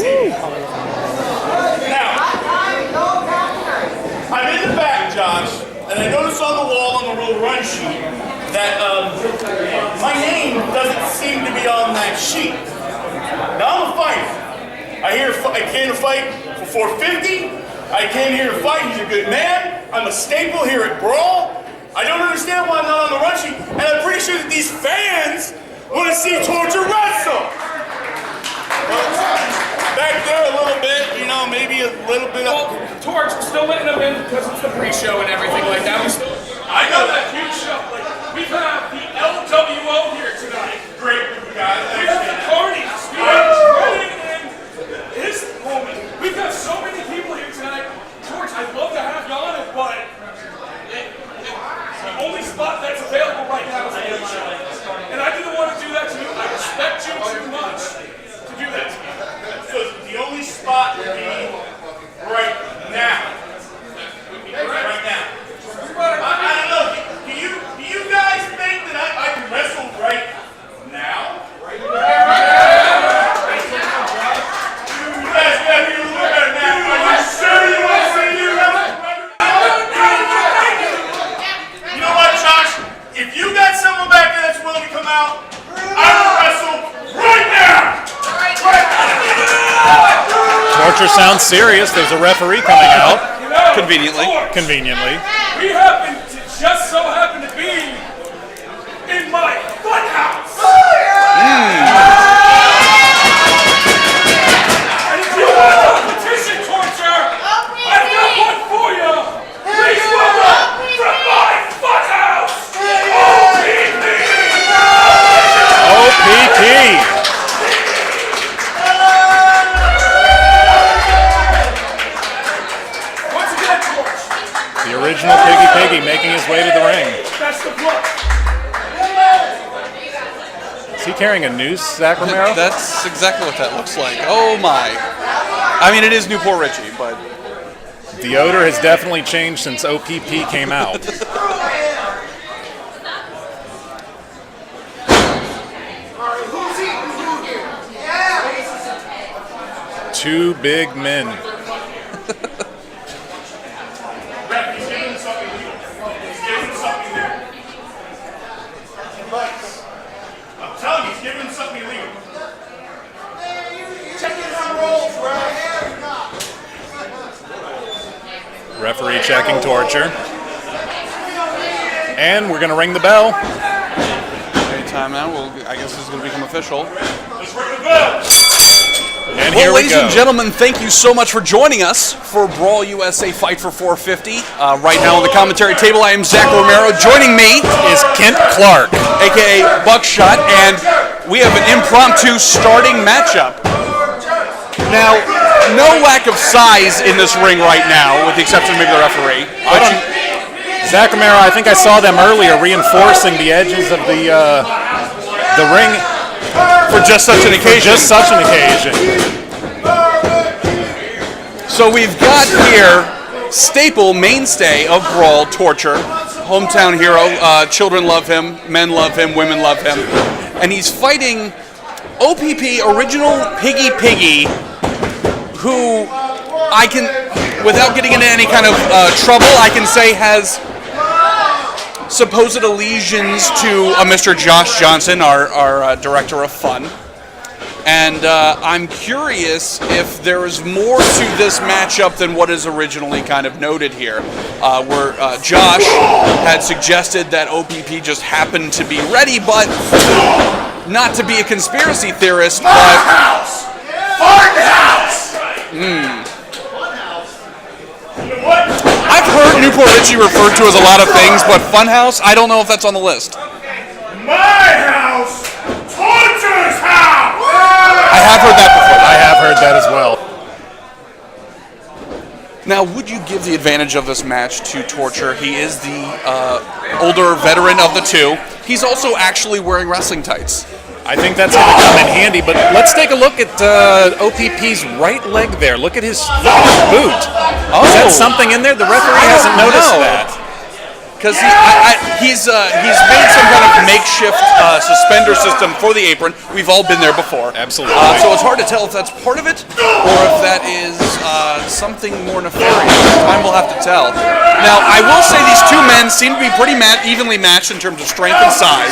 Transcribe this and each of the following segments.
Now, I'm in the back, Josh, and I noticed on the wall on the little run sheet that my name doesn't seem to be on that sheet. Now I'm a fighter. I came to fight for 450. I came here to fight. He's a good man. I'm a staple here at Brawl. I don't understand why I'm not on the run sheet, and I'm pretty sure that these fans want to see Torture wrestle. Back there a little bit, you know, maybe a little bit of... Well, Torch, we're still letting them in because it's the pre-show and everything like that. I know that huge show. Like, we have the LWO here tonight. Great group of guys. We have the Carnies. We have Jordan and his woman. We've got so many people here tonight. Torch, I'd love to have you on it, but the only spot that's available right now is the pre-show. And I didn't want to do that to you. I respect you too much to do that to you. So the only spot would be right now. Right now. I don't know. Do you guys think that I can wrestle right now? You guys got to be a little better now. Are you sure you want to see you wrestle? You know what, Josh? If you got someone back there that's willing to come out, I will wrestle right now. Torture sounds serious. There's a referee coming out. Conveniently. We happen to just so happen to be in my funhouse. And if you want a competition, Torture, I've got one for you. Please welcome from my funhouse, OPP. OPP. The original Piggy making his way to the ring. That's the block. Is he carrying a noose, Zach Romero? That's exactly what that looks like. Oh my. I mean, it is Newport Richie, but... The odor has definitely changed since OPP came out. Two big men. I'm telling you, he's giving him something illegal. Checking some rolls, right? Referee checking Torture. And we're going to ring the bell. Anytime now, I guess this is going to become official. Let's ring the bell. And Well, here we ladies go. and gentlemen, thank you so much for joining us for Brawl USA Fight for 450. Right now on the commentary table, I am Zach Romero. Joining me Is Kent Clark. a.k.a. Buckshot, and we have an impromptu starting matchup. Now, no lack of size in this ring right now, with the exception of maybe the referee. Zach Romero, I think I saw them earlier reinforcing the edges of the ring For just such an occasion. So we've got here staple mainstay of Brawl, Torture, hometown hero. Children love him, men love him, women love him, and he's fighting OPP original Piggy, who I can, without getting into any kind of trouble, I can say has supposed allegiance to Mr. Josh Johnson, our director of fun. And I'm curious if there is more to this matchup than what is originally kind of noted here, where Josh had suggested that OPP just happened to be ready, but not to be a conspiracy theorist, but... Funhouse! I've heard Newport Richie referred to as a lot of things, but Funhouse, I don't know if that's on the list. My house! Torture's house! I have heard that before. I have heard that as well. Now, would you give the advantage of this match to Torture? He is the older veteran of the two. He's also actually wearing wrestling tights. I think that's going to come in handy, but let's take a look at OPP's right leg there. Look at his boot. Oh. Is that something in there? The referee hasn't noticed that. Because he's made some kind of makeshift suspender system for the apron. We've all been there before. Absolutely. So it's hard to tell if that's part of it or if that is something more nefarious. Time will have to tell. Now, I will say these two men seem to be pretty evenly matched in terms of strength and size.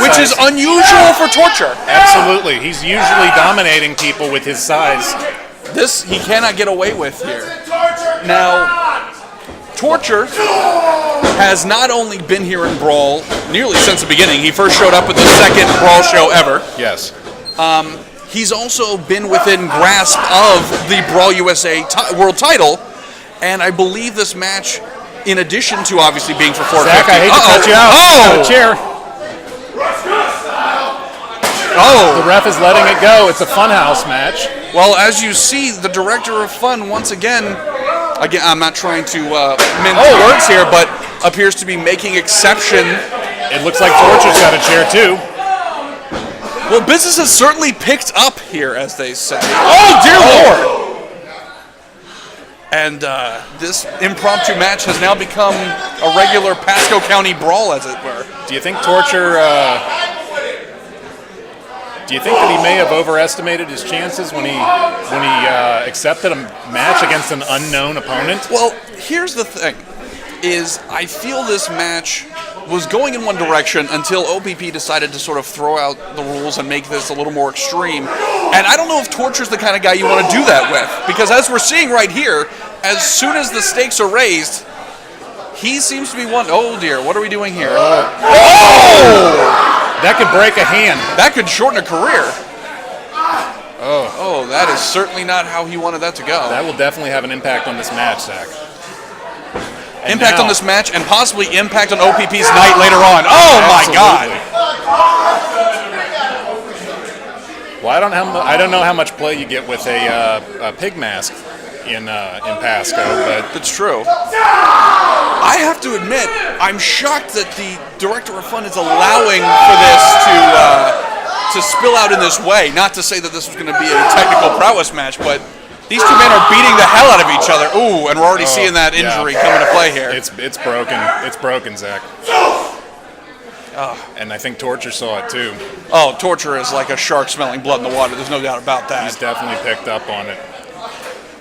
Which is unusual for Torture. Absolutely. He's usually dominating people with his size. This he cannot get away with here. Now, Torture has not only been here in Brawl nearly since the beginning. He first showed up at the second Brawl show ever. Yes. He's also been within grasp of the Brawl USA world title, and I believe this match, in addition to obviously being for 450. Zach, I hate to cut you out. Oh! Got a chair. Oh! The ref is letting it go. It's a Funhouse match. Well, as you see, the director of Fun once again, I'm not trying to mince words here, but appears to be making exception. It looks like Torture's got a chair too. Well, business has certainly picked up here, as they say. Oh, dear Lord! And this impromptu match has now become a regular Pasco County brawl, as it were. Do you think Torture... do you think that he may have overestimated his chances when he accepted a match against an unknown opponent? Well, here's the thing, is I feel this match was going in one direction until OPP decided to sort of throw out the rules and make this a little more extreme. And I don't know if Torture's the kind of guy you want to do that with. Because as we're seeing right here, as soon as the stakes are raised, he seems to be one... Oh dear, what are we doing here? That could break a hand. That could shorten a career. Oh, that is certainly not how he wanted that to go. That will definitely have an impact on this match, Zach. And impact now, on this match and possibly impact on OPP's night later on. Oh my God! Well, I don't know how much play you get with a pig mask in Pasco, but that's true. I have to admit, I'm shocked that the director of Fun is allowing for this to spill out in this way. Not to say that this was going to be a technical prowess match, but these two men are beating the hell out of each other. Ooh, and we're already seeing that injury come into play here. It's broken. It's broken, Zach. And I think Torture saw it too. Oh, Torture is like a shark smelling blood in the water. There's no doubt about that. He's definitely picked up on it.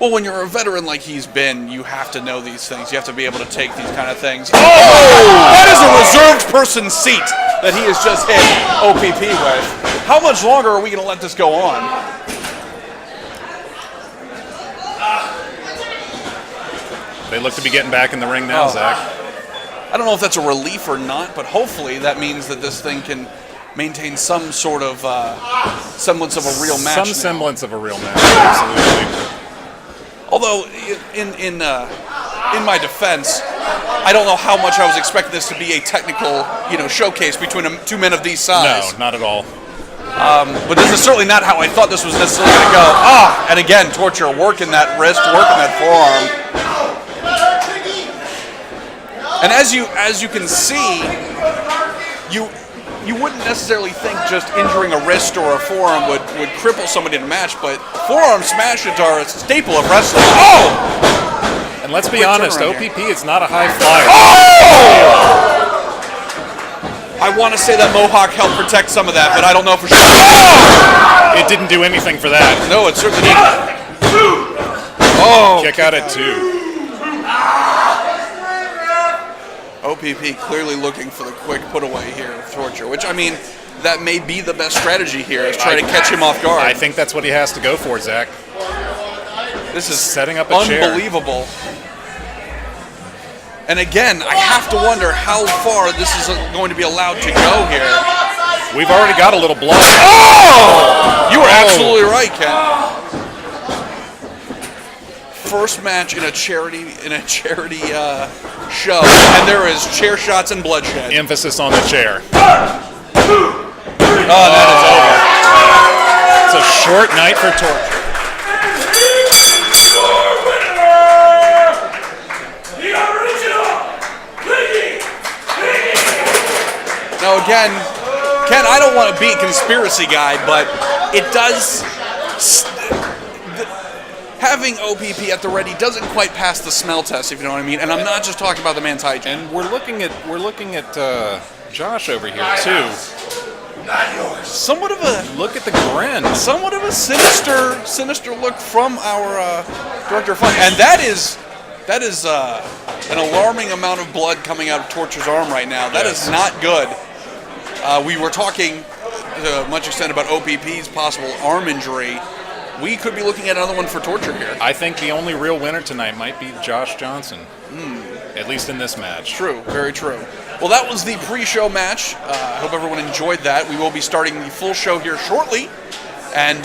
Well, when you're a veteran like he's been, you have to know these things. You have to be able to take these kind of things. Oh! That is a reserved person's seat that he has just hit OPP with. How much longer are we going to let this go on? They look to be getting back in the ring now, Zach. I don't know if that's a relief or not, but hopefully that means that this thing can maintain some sort of semblance of a real match. Some semblance of a real match, absolutely. Although, in my defense, I don't know how much I was expecting this to be a technical, showcase between two men of these size. No, not at all. But this is certainly not how I thought this was necessarily going to go. And again, Torture working that wrist, working that forearm. And as you can see, you wouldn't necessarily think just injuring a wrist or a forearm would cripple somebody in a match, but forearm smashes are a staple of wrestling. Oh! And let's be honest, OPP is not a high flyer. Oh! I want to say that Mohawk helped protect some of that, but I don't know for sure. Oh! It didn't do anything for that. No, it certainly didn't. Oh! Kick out at 2. OPP clearly looking for the quick put away here of Torture, which, I mean, that may be the best strategy here, is try to catch him off guard. I think that's what he has to go for, Zach. This is setting up a chair. Unbelievable. And again, I have to wonder how far this is going to be allowed to go here. We've already got a little blood. Oh! You were absolutely right, Ken. First match in a charity show, and there is chair shots and bloodshed. Emphasis on the chair. Oh, that is over. It's a short night for Torture. Now again, Ken, I don't want to be a conspiracy guy, but it does. having OPP at the ready doesn't quite pass the smell test, if you know what I mean. And I'm not just talking about the man's hygiene. And we're looking at Josh over here too. Somewhat of a Look at the grin. somewhat of a sinister look from our director of fun, and that is an alarming amount of blood coming out of Torture's arm right now. That is not good. We were talking to much extent about OPP's possible arm injury. We could be looking at another one for Torture here. I think the only real winner tonight might be Josh Johnson. At least in this match. True, very true. Well, that was the pre-show match. I hope everyone enjoyed that. We will be starting the full show here shortly, and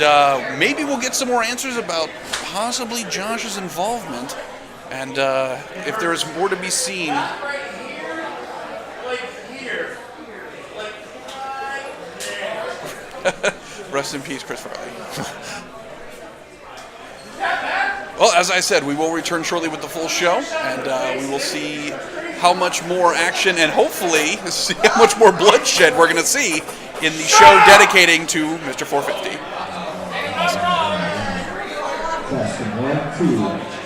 maybe we'll get some more answers about possibly Josh's involvement, and if there is more to be seen. Rest in peace, Chris Farley. Well, as I said, we will return shortly with the full show, and we will see how much more action and hopefully see how much more bloodshed we're going to see in the show dedicating to Mr. 450. Testing 1, 2.